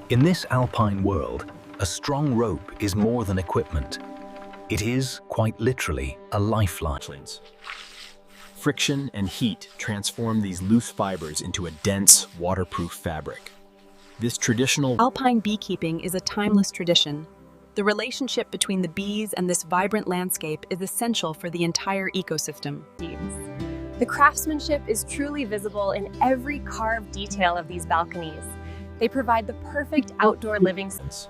In this alpine world, a strong rope is more than equipment. It is, quite literally, a lifeline. Friction and heat transform these loose fibers into a dense, waterproof fabric. This traditional Alpine beekeeping is a timeless tradition. The relationship between the bees and this vibrant landscape is essential for the entire ecosystem. The craftsmanship is truly visible in every carved detail of these balconies. They provide the perfect outdoor living space.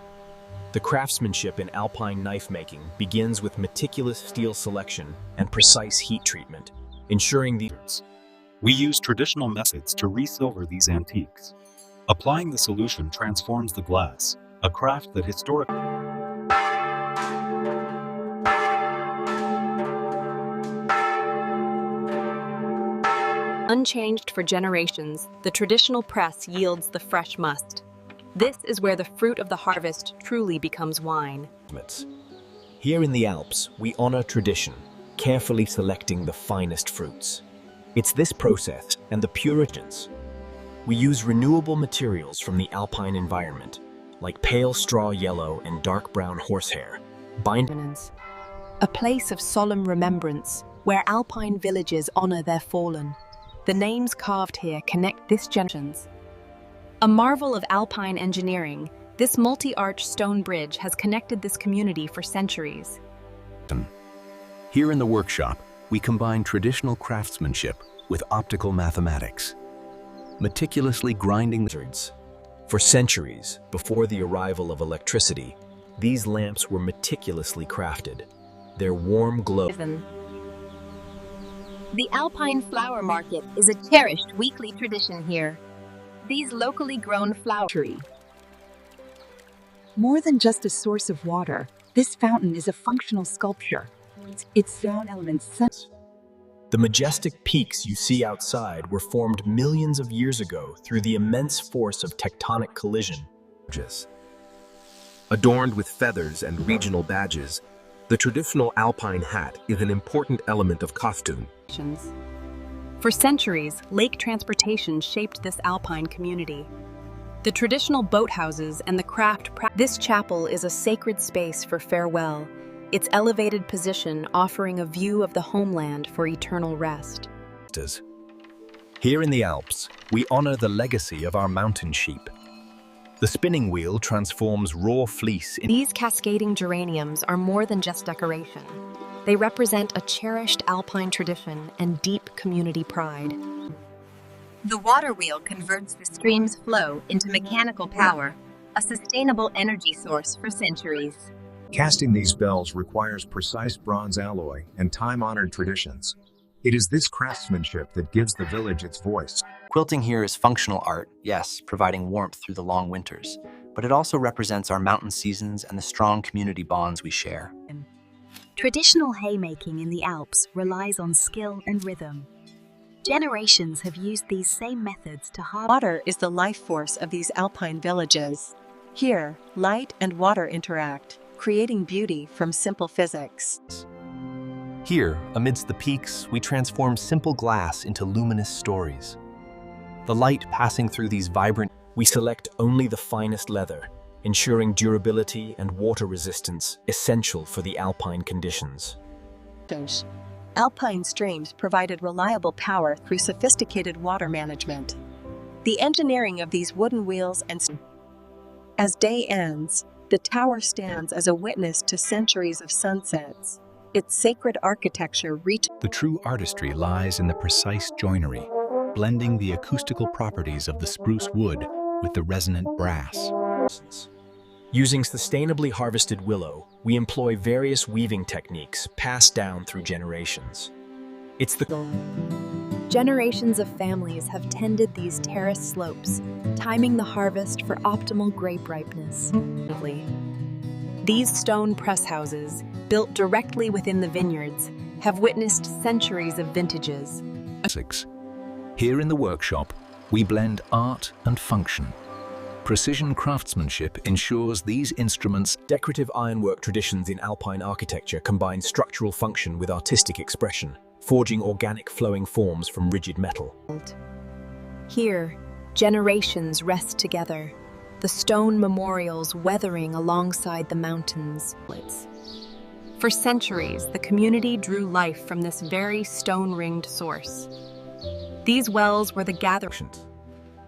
The craftsmanship in alpine knife making begins with meticulous steel selection and precise heat treatment, ensuring We use traditional methods to resilver these antiques. Applying the solution transforms the glass, a craft that historically Unchanged for generations, the traditional press yields the fresh must. This is where the fruit of the harvest truly becomes wine. Here in the Alps, we honor tradition, carefully selecting the finest fruits. It's this process and the puritans. We use renewable materials from the alpine environment, like pale straw yellow and dark brown horsehair, A place of solemn remembrance, where alpine villages honor their fallen. The names carved here connect this generations. A marvel of alpine engineering, this multi-arch stone bridge has connected this community for centuries. Here in the workshop, we combine traditional craftsmanship with optical mathematics, meticulously grinding the For centuries, before the arrival of electricity, these lamps were meticulously crafted. Their warm glow. The Alpine Flower Market is a cherished weekly tradition here. These locally grown flowers. More than just a source of water, this fountain is a functional sculpture. Its sound elements. The majestic peaks you see outside were formed millions of years ago through the immense force of tectonic collision. Adorned with feathers and regional badges, the traditional alpine hat is an important element of costume. For centuries, lake transportation shaped this alpine community. The traditional boathouses and the This chapel is a sacred space for farewell, its elevated position offering a view of the homeland for eternal rest. Here in the Alps, we honor the legacy of our mountain sheep. The spinning wheel transforms raw fleece into These cascading geraniums are more than just decoration. They represent a cherished alpine tradition and deep community pride. The water wheel converts the stream's flow into mechanical power, a sustainable energy source for centuries. Casting these bells requires precise bronze alloy and time-honored traditions. It is this craftsmanship that gives the village its voice. Quilting here is functional art, yes, providing warmth through the long winters, but it also represents our mountain seasons and the strong community bonds we share. Traditional haymaking in the Alps relies on skill and rhythm. Generations have used these same methods to harvest. Water is the life force of these alpine villages. Here, light and water interact, creating beauty from simple physics. Here, amidst the peaks, we transform simple glass into luminous stories. The light passing through these vibrant, we select only the finest leather, ensuring durability and water resistance essential for the alpine conditions. Alpine streams provided reliable power through sophisticated water management. The engineering of these wooden wheels and as day ends, the tower stands as a witness to centuries of sunsets. Its sacred architecture reaches. The true artistry lies in the precise joinery, blending the acoustical properties of the spruce wood with the resonant brass. Using sustainably harvested willow, we employ various weaving techniques passed down through generations. It's the Generations of families have tended these terrace slopes, timing the harvest for optimal grape ripeness. These stone press houses, built directly within the vineyards, have witnessed centuries of vintages. Here in the workshop, we blend art and function. Precision craftsmanship ensures these instruments. Decorative ironwork traditions in alpine architecture combine structural function with artistic expression, forging organic flowing forms from rigid metal. Here, generations rest together, the stone memorials weathering alongside the mountains. For centuries, the community drew life from this very stone-ringed source. These wells were the gathering.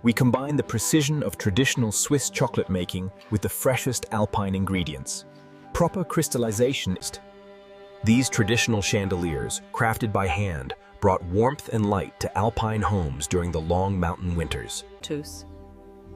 We combine the precision of traditional Swiss chocolate making with the freshest Alpine ingredients. Proper crystallization. These traditional chandeliers, crafted by hand, brought warmth and light to Alpine homes during the long mountain winters.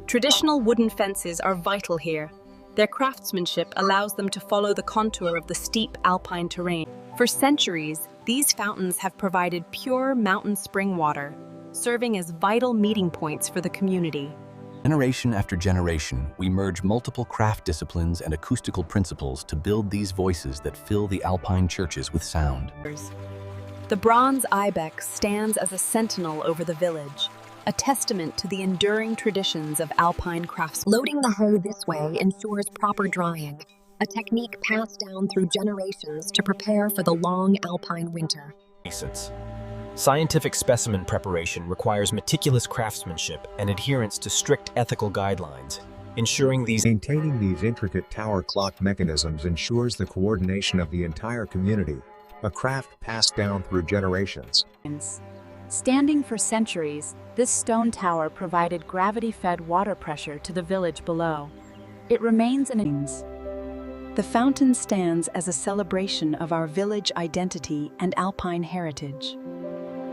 Traditional wooden fences are vital here. Their craftsmanship allows them to follow the contour of the steep Alpine terrain. For centuries, these fountains have provided pure mountain spring water, serving as vital meeting points for the community. Generation after generation, we merge multiple craft disciplines and acoustical principles to build these voices that fill the Alpine churches with sound. The bronze ibex stands as a sentinel over the village, a testament to the enduring traditions of Alpine crafts. Loading the hay this way ensures proper drying, a technique passed down through generations to prepare for the long Alpine winter. Scientific specimen preparation requires meticulous craftsmanship and adherence to strict ethical guidelines, ensuring Maintaining these intricate tower clock mechanisms ensures the coordination of the entire community, a craft passed down through generations. Standing for centuries, this stone tower provided gravity-fed water pressure to the village below. It remains The fountain stands as a celebration of our village identity and Alpine heritage.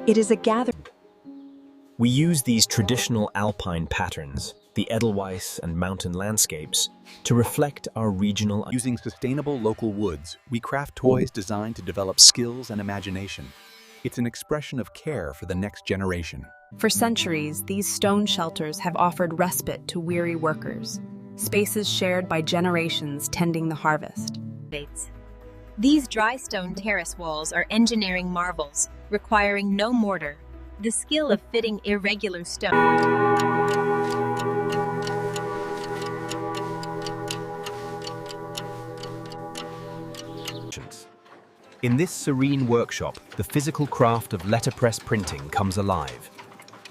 It is a gathering. We use these traditional Alpine patterns, the Edelweiss and mountain landscapes, to reflect our regional. Using sustainable local woods, we craft toys designed to develop skills and imagination. It's an expression of care for the next generation. For centuries, these stone shelters have offered respite to weary workers, spaces shared by generations tending the harvest. These dry stone terrace walls are engineering marvels, requiring no mortar, the skill of fitting irregular stone. In this serene workshop, the physical craft of letterpress printing comes alive.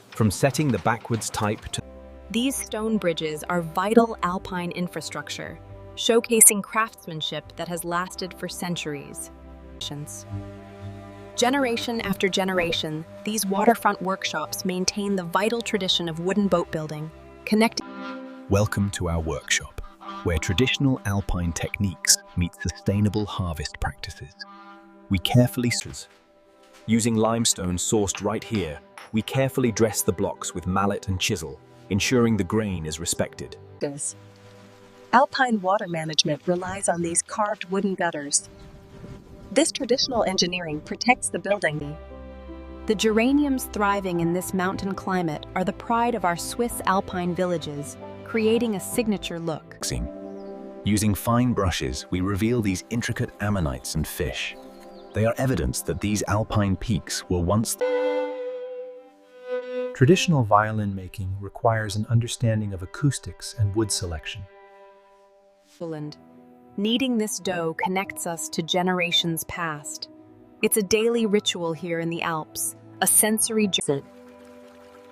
From setting the backwards type to... These stone bridges are vital Alpine infrastructure, showcasing craftsmanship that has lasted for centuries. Generation after generation, these waterfront workshops maintain the vital tradition of wooden boat building, connecting. Welcome to our workshop, where traditional Alpine techniques meet sustainable harvest practices. We carefully... Using limestone sourced right here, we carefully dress the blocks with mallet and chisel, ensuring the grain is respected. Alpine water management relies on these carved wooden gutters. This traditional engineering protects the building. The geraniums thriving in this mountain climate are the pride of our Swiss Alpine villages, creating a signature look. Using fine brushes, we reveal these intricate ammonites and fish. They are evidence that these Alpine peaks were once... Traditional violin making requires an understanding of acoustics and wood selection. Kneading this dough connects us to generations past. It's a daily ritual here in the Alps, a sensory journey.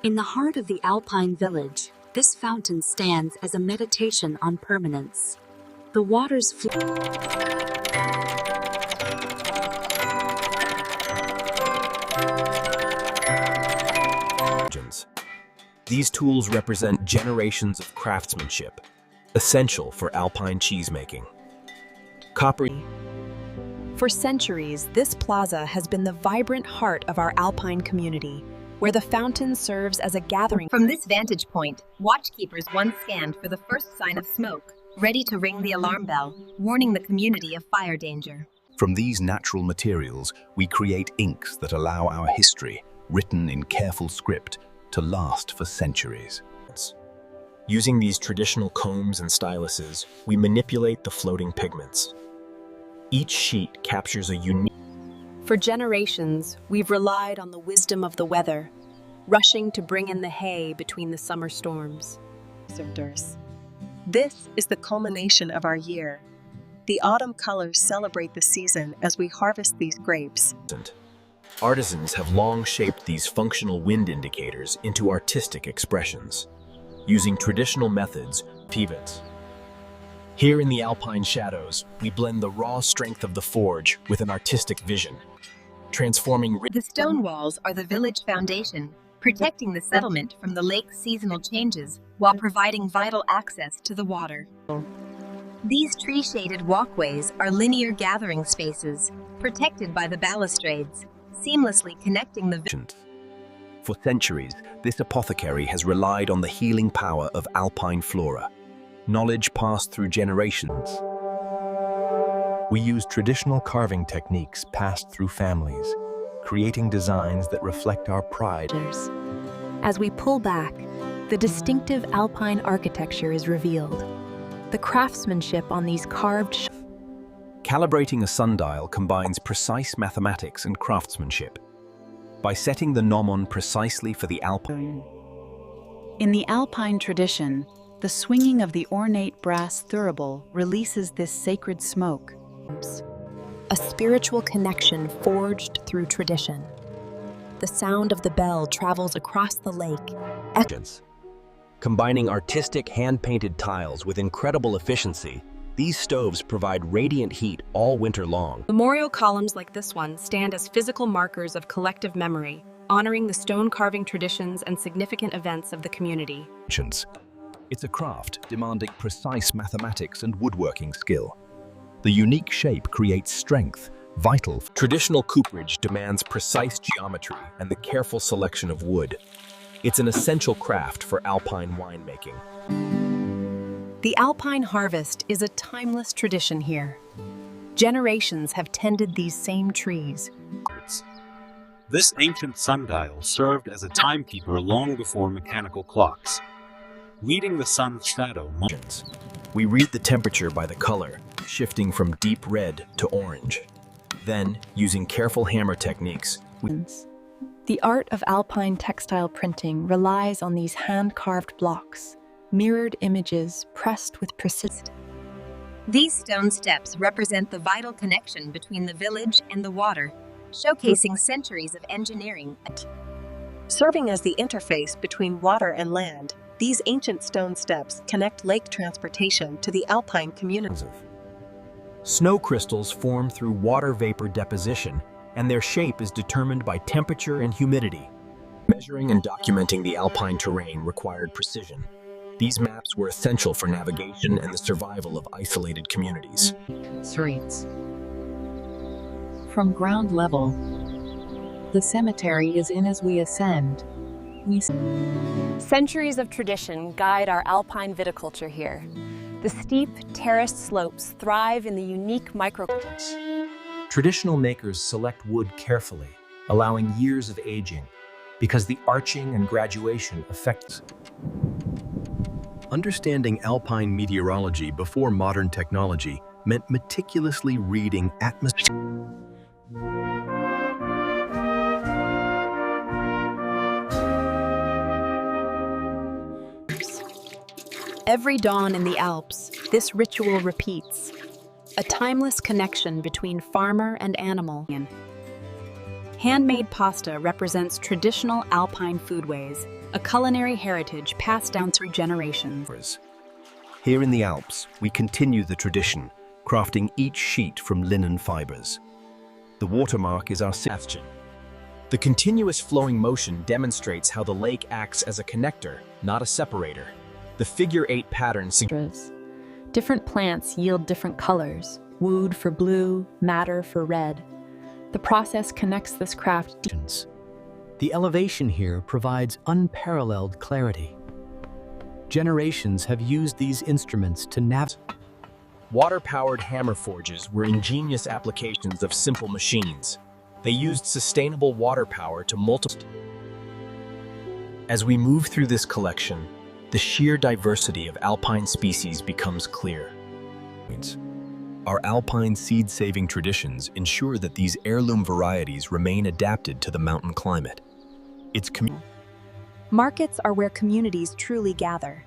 In the heart of the Alpine village, this fountain stands as a meditation on permanence. The waters flow. These tools represent generations of craftsmanship, essential for Alpine cheesemaking. For centuries, this plaza has been the vibrant heart of our Alpine community, where the fountain serves as a gathering. From this vantage point, watchkeepers once scanned for the first sign of smoke, ready to ring the alarm bell, warning the community of fire danger. From these natural materials, we create inks that allow our history, written in careful script, to last for centuries. Using these traditional combs and styluses, we manipulate the floating pigments. Each sheet captures a unique... For generations, we've relied on the wisdom of the weather, rushing to bring in the hay between the summer storms. This is the culmination of our year. The autumn colors celebrate the season as we harvest these grapes. Artisans have long shaped these functional wind indicators into artistic expressions. Using traditional methods, pivots. Here in the Alpine shadows, we blend the raw strength of the forge with an artistic vision, transforming. The stone walls are the village foundation, protecting the settlement from the lake's seasonal changes while providing vital access to the water. These tree-shaded walkways are linear gathering spaces, protected by the balustrades, seamlessly connecting the village. For centuries, this apothecary has relied on the healing power of alpine flora, knowledge passed through generations. We use traditional carving techniques passed through families, creating designs that reflect our pride. As we pull back, the distinctive alpine architecture is revealed. The craftsmanship on these carved Calibrating a sundial combines precise mathematics and craftsmanship. By setting the gnomon precisely for the Alpine. In the Alpine tradition, the swinging of the ornate brass thurible releases this sacred smoke. A spiritual connection forged through tradition. The sound of the bell travels across the lake. Combining artistic hand-painted tiles with incredible efficiency, these stoves provide radiant heat all winter long. Memorial columns like this one stand as physical markers of collective memory, honoring the stone carving traditions and significant events of the community. It's a craft demanding precise mathematics and woodworking skill. The unique shape creates strength, vital. Traditional cooperage demands precise geometry and the careful selection of wood. It's an essential craft for alpine winemaking. The alpine harvest is a timeless tradition here. Generations have tended these same trees. This ancient sundial served as a timekeeper long before mechanical clocks, reading the sun's shadow. We read the temperature by the color, shifting from deep red to orange. Then, using careful hammer techniques, The art of alpine textile printing relies on these hand-carved blocks, mirrored images pressed with precision. These stone steps represent the vital connection between the village and the water, showcasing centuries of engineering. Serving as the interface between water and land, these ancient stone steps connect lake transportation to the alpine community. Snow crystals form through water vapor deposition, and their shape is determined by temperature and humidity. Measuring and documenting the alpine terrain required precision. These maps were essential for navigation and the survival of isolated communities. Streets. From ground level, the cemetery is in as we ascend. Centuries of tradition guide our alpine viticulture here. The steep, terraced slopes thrive in the unique microclimates. Traditional makers select wood carefully, allowing years of aging, because the arching and graduation affects. Understanding alpine meteorology before modern technology meant meticulously reading atmosphere. Every dawn in the Alps, this ritual repeats. A timeless connection between farmer and animal. Handmade pasta represents traditional alpine foodways, a culinary heritage passed down through generations. Here in the Alps, we continue the tradition, crafting each sheet from linen fibers. The watermark is our bastion. The continuous flowing motion demonstrates how the lake acts as a connector, not a separator. The figure-8 pattern suggests different plants yield different colors, wood for blue, madder for red. The process connects this craft. The elevation here provides unparalleled clarity. Generations have used these instruments to navigate. Water-powered hammer forges were ingenious applications of simple machines. They used sustainable water power to multiply. As we move through this collection, the sheer diversity of alpine species becomes clear. Our alpine seed-saving traditions ensure that these heirloom varieties remain adapted to the mountain climate. Markets are where communities truly gather.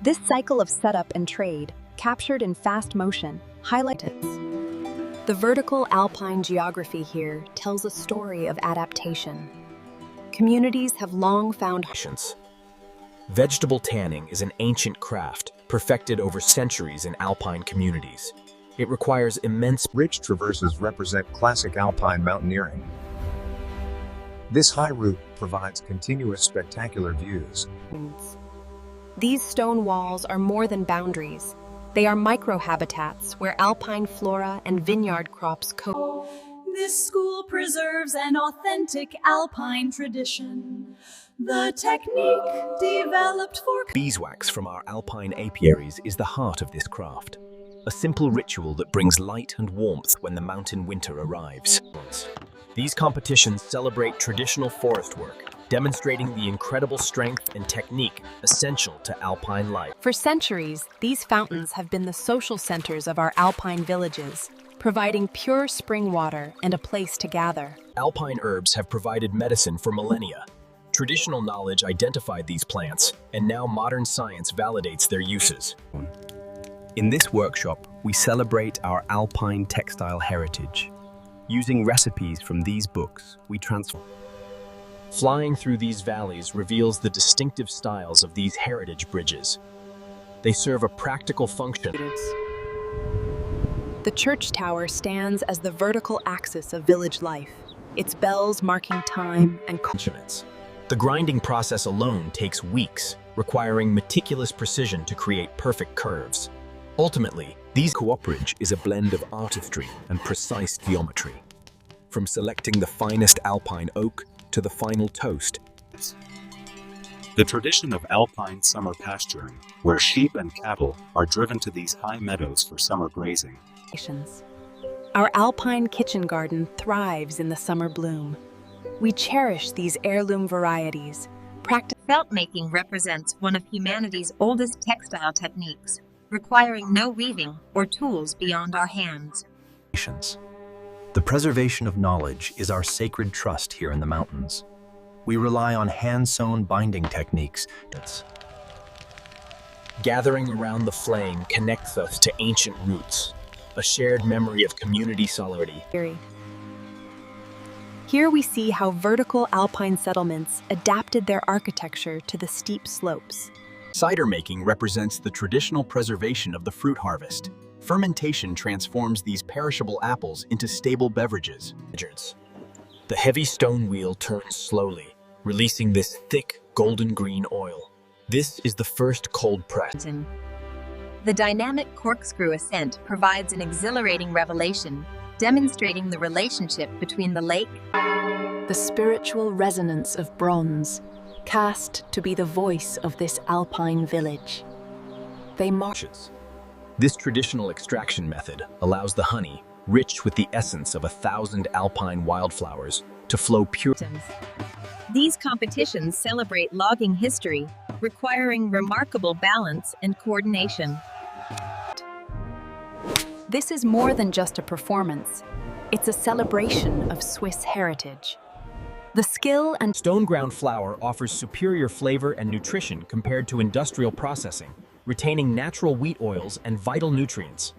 This cycle of setup and trade, captured in fast motion, highlights. The vertical alpine geography here tells a story of adaptation. Communities have long found Vegetable tanning is an ancient craft, perfected over centuries in Alpine communities. It requires immense Rich traverses represent classic Alpine mountaineering. This high route provides continuous spectacular views. These stone walls are more than boundaries. They are microhabitats where alpine flora and vineyard crops This school preserves an authentic Alpine tradition. The technique developed for beeswax from our Alpine apiaries is the heart of this craft. A simple ritual that brings light and warmth when the mountain winter arrives. These competitions celebrate traditional forest work, demonstrating the incredible strength and technique essential to Alpine life. For centuries, these fountains have been the social centers of our Alpine villages, providing pure spring water and a place to gather. Alpine herbs have provided medicine for millennia. Traditional knowledge identified these plants, and now modern science validates their uses. In this workshop, we celebrate our Alpine textile heritage. Using recipes from these books, we transform. Flying through these valleys reveals the distinctive styles of these heritage bridges. They serve a practical function. The church tower stands as the vertical axis of village life, its bells marking time and consonants. The grinding process alone takes weeks, requiring meticulous precision to create perfect curves. Ultimately, these cooperage is a blend of artistry and precise geometry. From selecting the finest Alpine oak to the final toast. The tradition of Alpine summer pasturing, where sheep and cattle are driven to these high meadows for summer grazing. Our Alpine kitchen garden thrives in the summer bloom. We cherish these heirloom varieties. Felt making represents one of humanity's oldest textile techniques, requiring no weaving or tools beyond our hands. The preservation of knowledge is our sacred trust here in the mountains. We rely on hand-sewn binding techniques. Gathering around the flame connects us to ancient roots, a shared memory of community solidarity. Here we see how vertical Alpine settlements adapted their architecture to the steep slopes. Cider making represents the traditional preservation of the fruit harvest. Fermentation transforms these perishable apples into stable beverages. The heavy stone wheel turns slowly, releasing this thick golden green oil. This is the first cold press. The dynamic corkscrew ascent provides an exhilarating revelation, demonstrating the relationship between the lake, the spiritual resonance of bronze, cast to be the voice of this Alpine village. They marshes. This traditional extraction method allows the honey, rich with the essence of 1,000 Alpine wildflowers, to flow pure. These competitions celebrate logging history, requiring remarkable balance and coordination. This is more than just a performance. It's a celebration of Swiss heritage. The skill and stone-ground flour offers superior flavor and nutrition compared to industrial processing, retaining natural wheat oils and vital nutrients.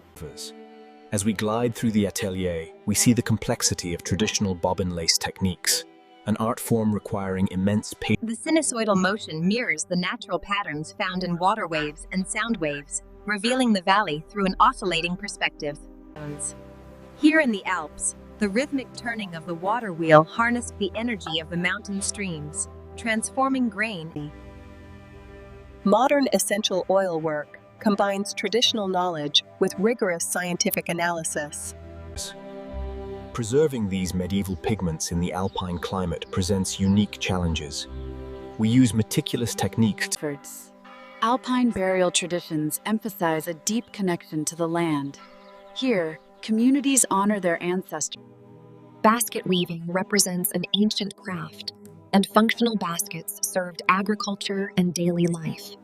As we glide through the atelier, we see the complexity of traditional bobbin lace techniques, an art form requiring immense patience. The sinusoidal motion mirrors the natural patterns found in water waves and sound waves, revealing the valley through an oscillating perspective. Here in the Alps, the rhythmic turning of the water wheel harnessed the energy of the mountain streams, transforming grain. Modern essential oil work combines traditional knowledge with rigorous scientific analysis. Preserving these medieval pigments in the Alpine climate presents unique challenges. We use meticulous techniques. Alpine burial traditions emphasize a deep connection to the land. Here, communities honor their ancestors. Basket weaving represents an ancient craft, and functional baskets served agriculture and daily life.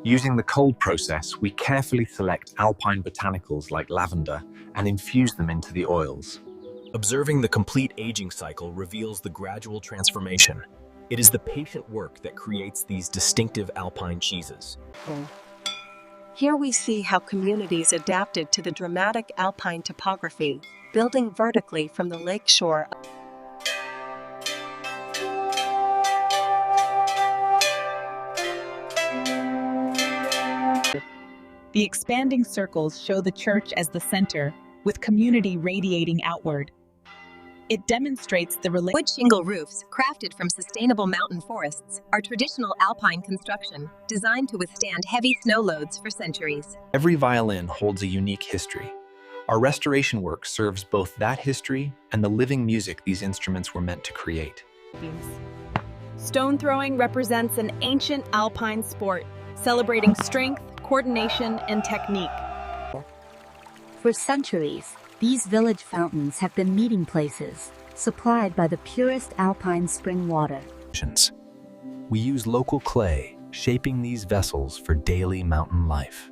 Using the cold process, we carefully select Alpine botanicals like lavender and infuse them into the oils. Observing the complete aging cycle reveals the gradual transformation. It is the patient work that creates these distinctive Alpine cheeses. Here we see how communities adapted to the dramatic Alpine topography, building vertically from the lakeshore. The expanding circles show the church as the center, with community radiating outward. It demonstrates the Wood shingle roofs, crafted from sustainable mountain forests, are traditional Alpine construction, designed to withstand heavy snow loads for centuries. Every violin holds a unique history. Our restoration work serves both that history and the living music these instruments were meant to create. Stone throwing represents an ancient Alpine sport, celebrating strength, coordination, and technique. For centuries, these village fountains have been meeting places, supplied by the purest Alpine spring water. We use local clay, shaping these vessels for daily mountain life.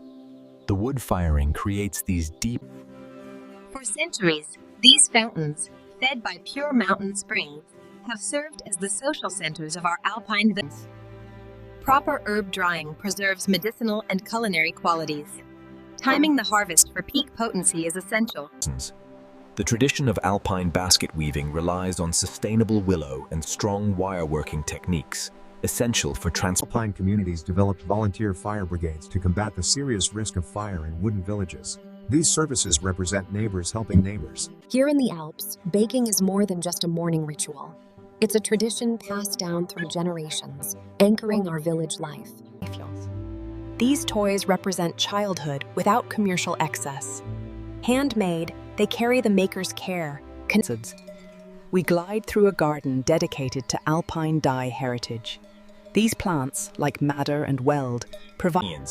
The wood firing creates these deep. For centuries, these fountains, fed by pure mountain springs, have served as the social centers of our Alpine villages. Proper herb drying preserves medicinal and culinary qualities. Timing the harvest for peak potency is essential. The tradition of Alpine basket weaving relies on sustainable willow and strong wire-working techniques, essential for Alpine communities developed volunteer fire brigades to combat the serious risk of fire in wooden villages. These services represent neighbors helping neighbors. Here in the Alps, baking is more than just a morning ritual. It's a tradition passed down through generations, anchoring our village life. These toys represent childhood without commercial excess. Handmade, they carry the maker's care. We glide through a garden dedicated to Alpine dye heritage. These plants, like madder and weld, provide.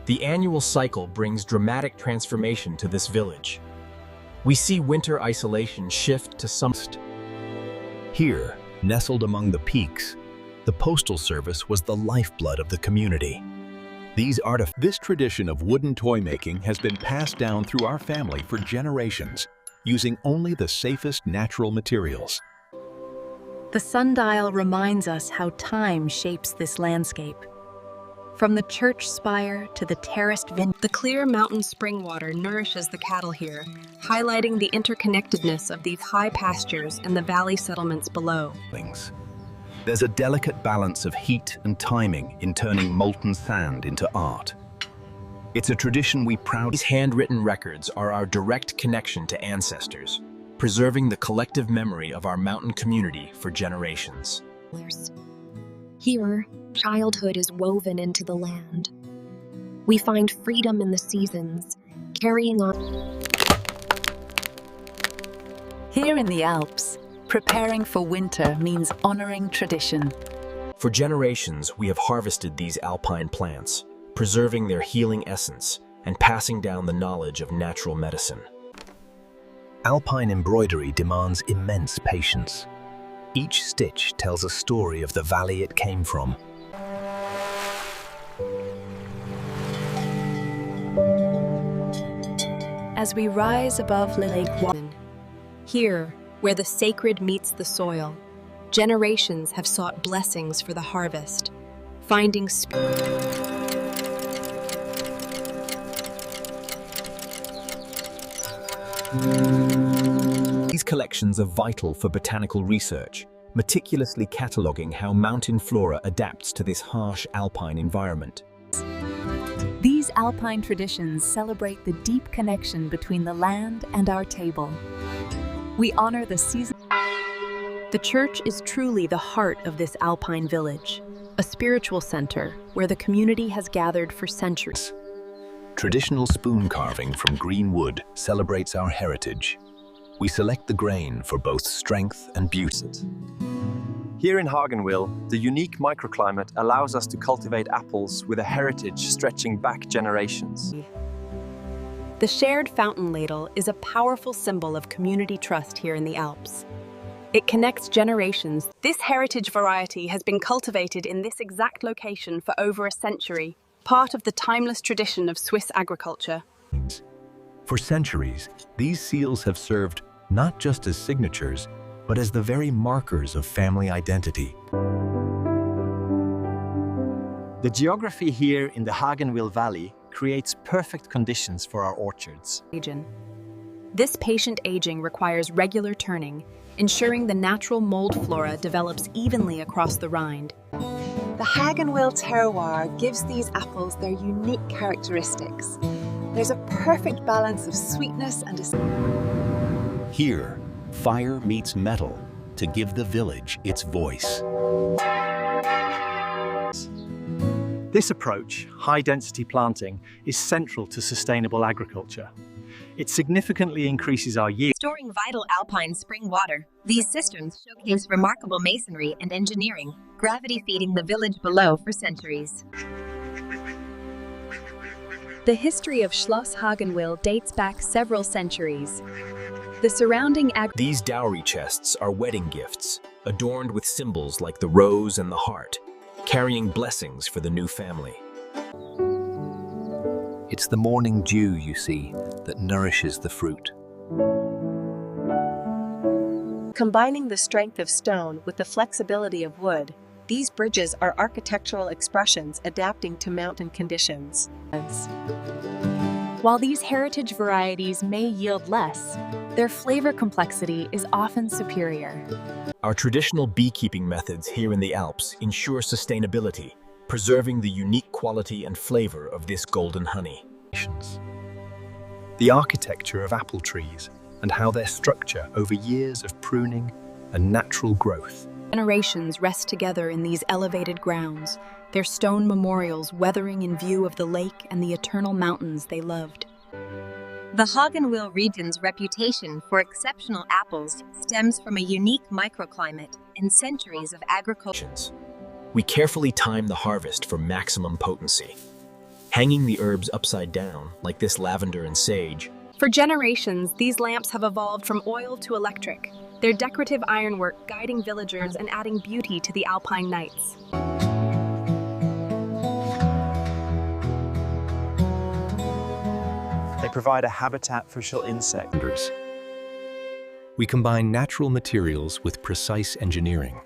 The annual cycle brings dramatic transformation to this village. We see winter isolation shift to summer. Here, nestled among the peaks, the postal service was the lifeblood of the community. This tradition of wooden toy making has been passed down through our family for generations, using only the safest natural materials. The sundial reminds us how time shapes this landscape. From the church spire to the terraced vineyard, the clear mountain spring water nourishes the cattle here, highlighting the interconnectedness of these high pastures and the valley settlements below. There's a delicate balance of heat and timing in turning molten sand into art. It's a tradition we proudly. These handwritten records are our direct connection to ancestors, preserving the collective memory of our mountain community for generations. Here, childhood is woven into the land. We find freedom in the seasons, carrying on. Here in the Alps, preparing for winter means honoring tradition. For generations, we have harvested these alpine plants, preserving their healing essence and passing down the knowledge of natural medicine. Alpine embroidery demands immense patience. Each stitch tells a story of the valley it came from. As we rise above Lake Waterfalls, here, where the sacred meets the soil, generations have sought blessings for the harvest, finding These collections are vital for botanical research, meticulously cataloging how mountain flora adapts to this harsh alpine environment. These alpine traditions celebrate the deep connection between the land and our table. We honor the season. The church is truly the heart of this Alpine village, a spiritual center where the community has gathered for centuries. Traditional spoon carving from green wood celebrates our heritage. We select the grain for both strength and beauty. Here in Hagenwil, the unique microclimate allows us to cultivate apples with a heritage stretching back generations. The shared fountain ladle is a powerful symbol of community trust here in the Alps. It connects generations. This heritage variety has been cultivated in this exact location for over a century, part of the timeless tradition of Swiss agriculture. For centuries, these seals have served not just as signatures, but as the very markers of family identity. The geography here in the Hagenwil Valley creates perfect conditions for our orchards. This patient aging requires regular turning, ensuring the natural mold flora develops evenly across the rind. The Hagenwil terroir gives these apples their unique characteristics. There's a perfect balance of sweetness and Here, fire meets metal to give the village its voice. This approach, high-density planting, is central to sustainable agriculture. It significantly increases our yield. Storing vital alpine spring water, these cisterns showcase remarkable masonry and engineering, gravity feeding the village below for centuries. The history of Schloss Hagenwil dates back several centuries. The surrounding These dowry chests are wedding gifts, adorned with symbols like the rose and the heart, carrying blessings for the new family. It's the morning dew, you see, that nourishes the fruit. Combining the strength of stone with the flexibility of wood, these bridges are architectural expressions adapting to mountain conditions. While these heritage varieties may yield less, their flavor complexity is often superior. Our traditional beekeeping methods here in the Alps ensure sustainability, preserving the unique quality and flavor of this golden honey. The architecture of apple trees and how their structure over years of pruning and natural growth. Generations rest together in these elevated grounds, their stone memorials weathering in view of the lake and the eternal mountains they loved. The Hagenwil region's reputation for exceptional apples stems from a unique microclimate and centuries of agriculture. We carefully time the harvest for maximum potency. Hanging the herbs upside down, like this lavender and sage. For generations, these lamps have evolved from oil to electric, their decorative ironwork guiding villagers and adding beauty to the Alpine nights. They provide a habitat for insects. We combine natural materials with precise engineering.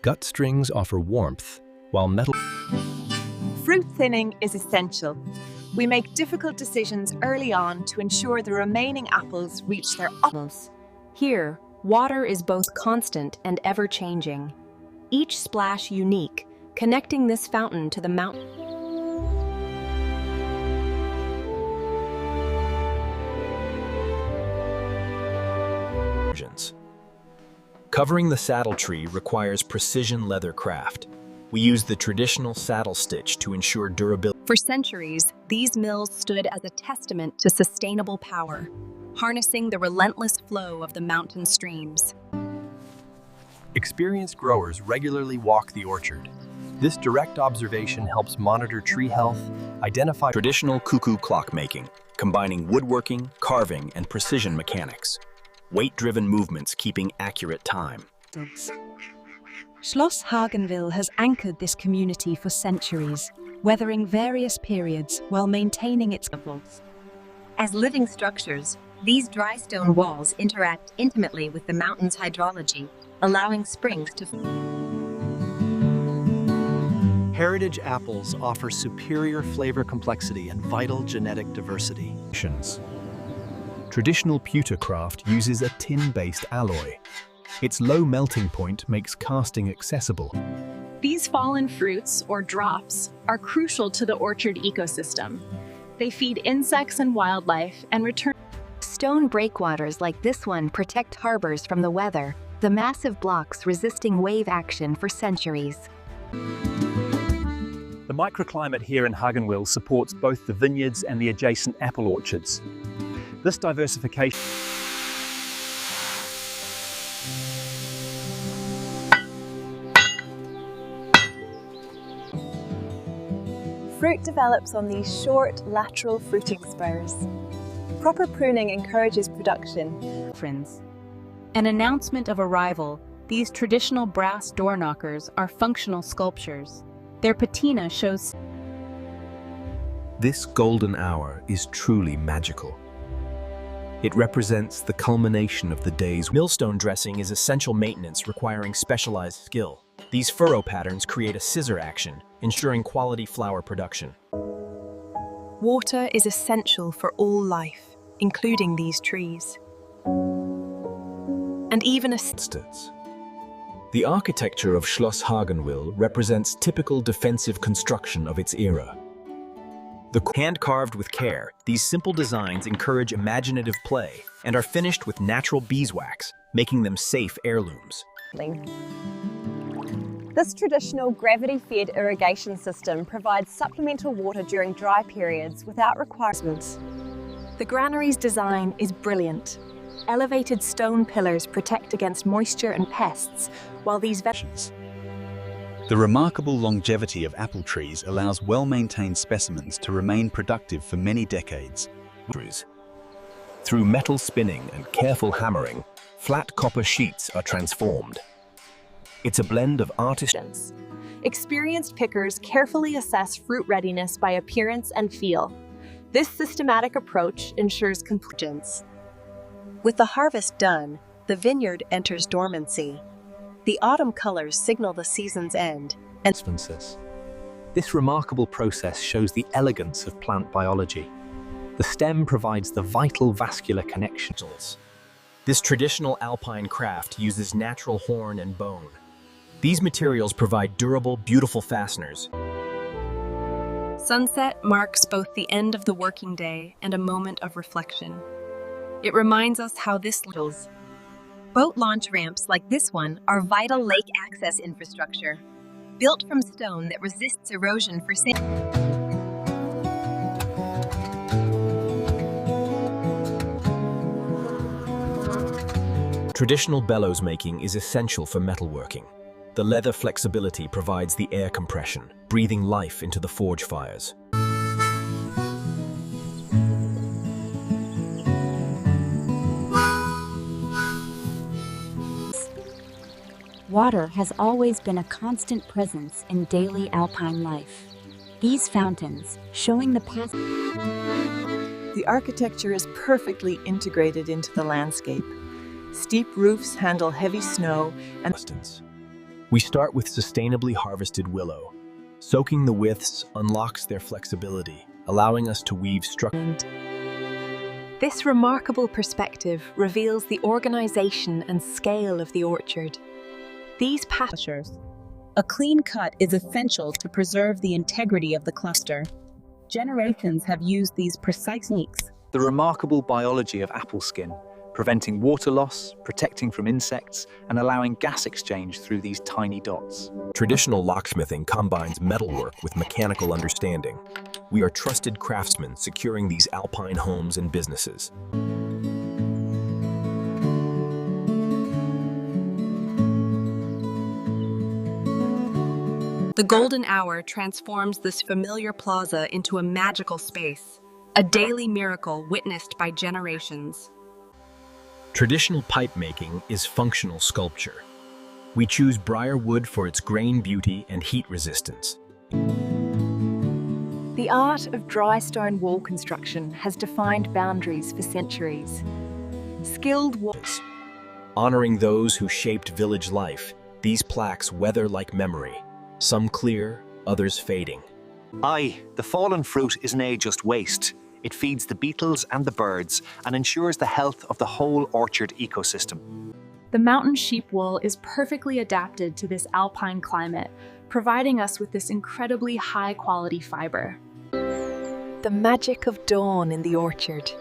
Gut strings offer warmth, while metal... Fruit thinning is essential. We make difficult decisions early on to ensure the remaining apples reach their optimals. Here, water is both constant and ever-changing, each splash unique, connecting this fountain to the mountain. Covering the saddle tree requires precision leather craft. We use the traditional saddle stitch to ensure durability. For centuries, these mills stood as a testament to sustainable power, harnessing the relentless flow of the mountain streams. Experienced growers regularly walk the orchard. This direct observation helps monitor tree health, identify traditional cuckoo clock making, combining woodworking, carving, and precision mechanics. Weight-driven movements keeping accurate time. Schloss Hagenwil has anchored this community for centuries, weathering various periods while maintaining its levels. As living structures, these dry stone walls interact intimately with the mountain's hydrology, allowing springs to... Heritage apples offer superior flavor complexity and vital genetic diversity. Traditional pewter craft uses a tin-based alloy. Its low melting point makes casting accessible. These fallen fruits, or drops, are crucial to the orchard ecosystem. They feed insects and wildlife and return... Stone breakwaters like this one protect harbors from the weather, the massive blocks resisting wave action for centuries. The microclimate here in Hagenwil supports both the vineyards and the adjacent apple orchards. This diversification Fruit develops on these short, lateral fruiting spurs. Proper pruning encourages production. An announcement of arrival, these traditional brass door knockers are functional sculptures. Their patina shows... This golden hour is truly magical. It represents the culmination of the day's... Millstone dressing is essential maintenance requiring specialized skill. These furrow patterns create a scissor action, ensuring quality flower production. Water is essential for all life, including these trees. And even a... The architecture of Schloss Hagenwil represents typical defensive construction of its era. Hand-carved with care, these simple designs encourage imaginative play and are finished with natural beeswax, making them safe heirlooms. This traditional gravity-fed irrigation system provides supplemental water during dry periods without requirements. The granary's design is brilliant. Elevated stone pillars protect against moisture and pests, while these vegetables. The remarkable longevity of apple trees allows well-maintained specimens to remain productive for many decades. Through metal spinning and careful hammering, flat copper sheets are transformed. It's a blend of artisans. Experienced pickers carefully assess fruit readiness by appearance and feel. This systematic approach ensures completeness. With the harvest done, the vineyard enters dormancy. The autumn colors signal the season's end. This remarkable process shows the elegance of plant biology. The stem provides the vital vascular connections. This traditional Alpine craft uses natural horn and bone. These materials provide durable, beautiful fasteners. Sunset marks both the end of the working day and a moment of reflection. It reminds us how this Boat launch ramps like this one are vital lake access infrastructure, built from stone that resists erosion for safety. Traditional bellows making is essential for metalworking. The leather flexibility provides the air compression, breathing life into the forge fires. Water has always been a constant presence in daily Alpine life. These fountains, showing the past. The architecture is perfectly integrated into the landscape. Steep roofs handle heavy snow and We start with sustainably harvested willow. Soaking the withes unlocks their flexibility, allowing us to weave structure. This remarkable perspective reveals the organization and scale of the orchard. These pastures. A clean cut is essential to preserve the integrity of the cluster. Generations have used these precise techniques. The remarkable biology of apple skin, preventing water loss, protecting from insects, and allowing gas exchange through these tiny dots. Traditional locksmithing combines metalwork with mechanical understanding. We are trusted craftsmen securing these Alpine homes and businesses. The golden hour transforms this familiar plaza into a magical space, a daily miracle witnessed by generations. Traditional pipe making is functional sculpture. We choose briar wood for its grain beauty and heat resistance. The art of dry stone wall construction has defined boundaries for centuries. Skilled Honoring those who shaped village life, these plaques weather like memory. Some clear, others fading. Aye, the fallen fruit isn't just waste. It feeds the beetles and the birds and ensures the health of the whole orchard ecosystem. The mountain sheep wool is perfectly adapted to this alpine climate, providing us with this incredibly high-quality fiber. The magic of dawn in the orchard.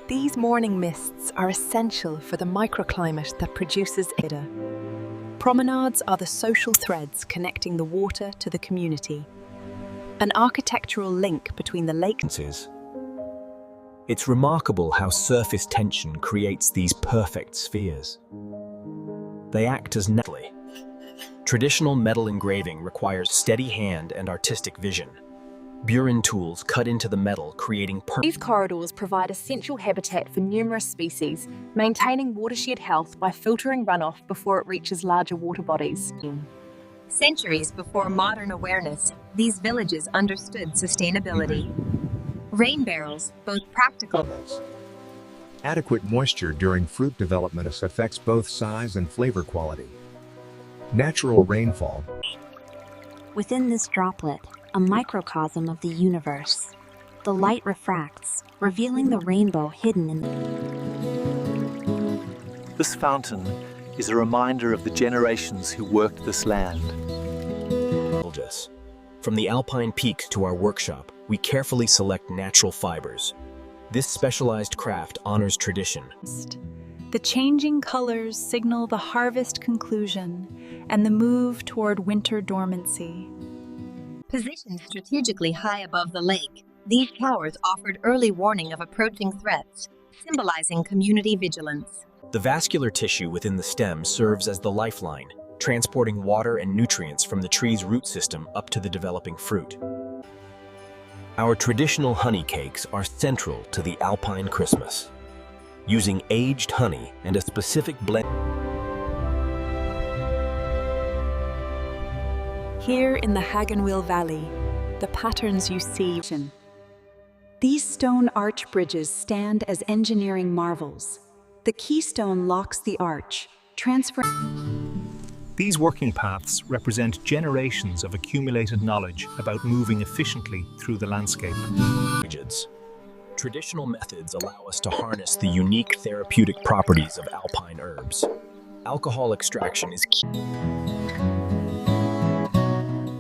These morning mists are essential for the microclimate that produces Ada. Promenades are the social threads connecting the water to the community. An architectural link between the lakes. It's remarkable how surface tension creates these perfect spheres. They act as naturally. Traditional metal engraving requires steady hand and artistic vision. Burin tools cut into the metal, creating These corridors provide essential habitat for numerous species, maintaining watershed health by filtering runoff before it reaches larger water bodies. Centuries before modern awareness, these villages understood sustainability. Rain barrels, both practical. Adequate moisture during fruit development affects both size and flavor quality. Natural rainfall. Within this droplet, a microcosm of the universe. The light refracts, revealing the rainbow hidden in This fountain is a reminder of the generations who worked this land. From the Alpine peaks to our workshop, we carefully select natural fibers. This specialized craft honors tradition. The changing colors signal the harvest conclusion and the move toward winter dormancy. Positioned strategically high above the lake, these towers offered early warning of approaching threats, symbolizing community vigilance. The vascular tissue within the stem serves as the lifeline, transporting water and nutrients from the tree's root system up to the developing fruit. Our traditional honey cakes are central to the Alpine Christmas, using aged honey and a specific blend. Here in the Hagenwil Valley, the patterns you see. These stone arch bridges stand as engineering marvels. The keystone locks the arch, transferring. These working paths represent generations of accumulated knowledge about moving efficiently through the landscape. Traditional methods allow us to harness the unique therapeutic properties of alpine herbs. Alcohol extraction is key.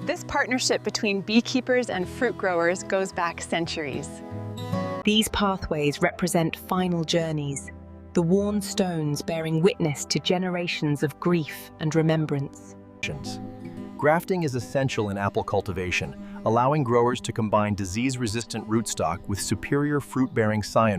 This partnership between beekeepers and fruit growers goes back centuries. These pathways represent final journeys, the worn stones bearing witness to generations of grief and remembrance. Grafting is essential in apple cultivation, allowing growers to combine disease-resistant rootstock with superior fruit-bearing scion.